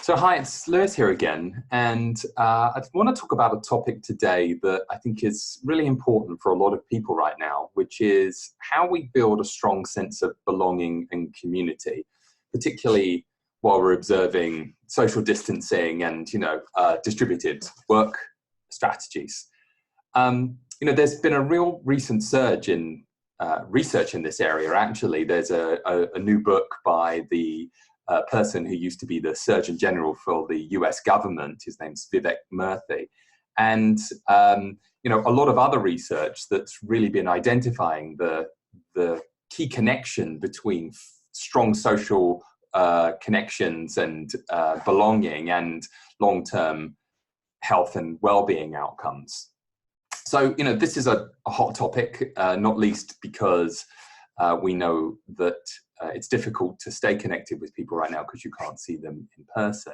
So hi, it's Lewis here again, and I want to talk about a topic today that I think is really important for a lot of people right now, which is how we build a strong sense of belonging and community, particularly while we're observing social distancing and, distributed work strategies. There's been a real recent surge in research in this area. Actually, there's a new book by the person who used to be the Surgeon General for the US government. His name's Vivek Murthy. And, a lot of other research that's really been identifying the key connection between strong social connections and belonging and long-term health and well-being outcomes. So, this is a hot topic, not least because we know that it's difficult to stay connected with people right now because you can't see them in person.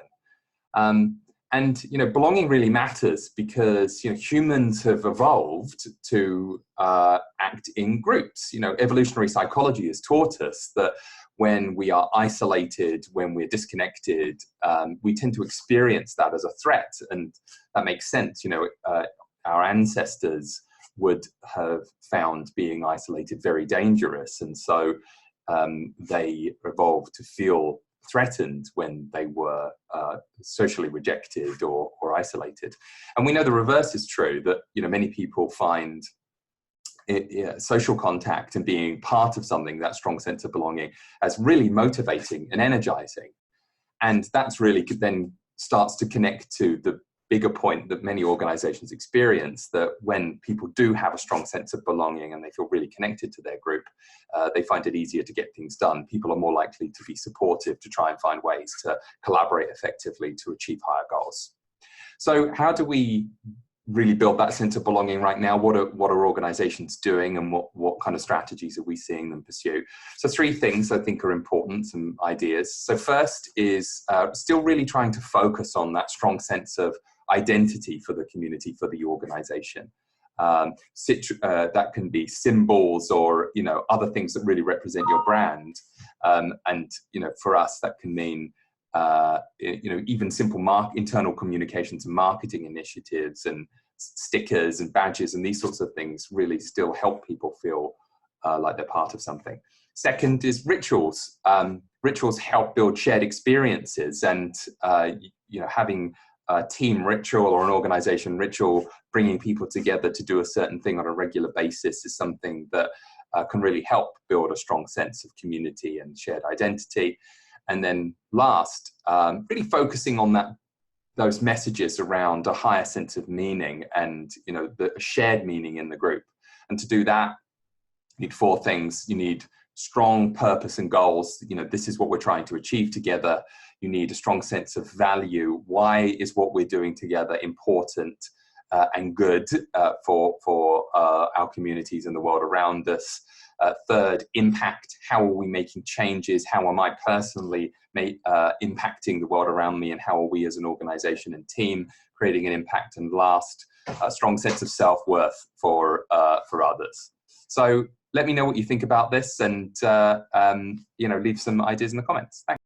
Belonging really matters because, humans have evolved to act in groups. Evolutionary psychology has taught us that when we are isolated, when we're disconnected, we tend to experience that as a threat. And that makes sense. Our ancestors would have found being isolated very dangerous. And so they evolved to feel threatened when they were socially rejected or isolated. And we know the reverse is true, that many people find social contact and being part of something, that strong sense of belonging, as really motivating and energizing. And that's really then starts to connect to the bigger point that many organizations experience, that when people do have a strong sense of belonging and they feel really connected to their group, they find it easier to get things done. People are more likely to be supportive, to try and find ways to collaborate effectively to achieve higher goals. So how do we really build that sense of belonging right now? What are organizations doing, and what kind of strategies are we seeing them pursue? So 3 things I think are important, some ideas. So first is still really trying to focus on that strong sense of identity for the community, for the organization. That can be symbols or other things that really represent your brand. For us, that can mean even simple internal communications and marketing initiatives and stickers and badges and these sorts of things really still help people feel like they're part of something. Second is rituals. Rituals help build shared experiences, and having a team ritual or an organization ritual, bringing people together to do a certain thing on a regular basis, is something that can really help build a strong sense of community and shared identity. And then last, really focusing on those messages around a higher sense of meaning and the shared meaning in the group. And to do that, you need 4 things. You need strong purpose and goals. This is what we're trying to achieve together. You need a strong sense of value. Why is what we're doing together important and good for our communities and the world around us? Third, impact. How are we making changes? How am I personally impacting the world around me? And how are we as an organization and team creating an impact? And last, a strong sense of self-worth for others. So let me know what you think about this, and leave some ideas in the comments. Thanks.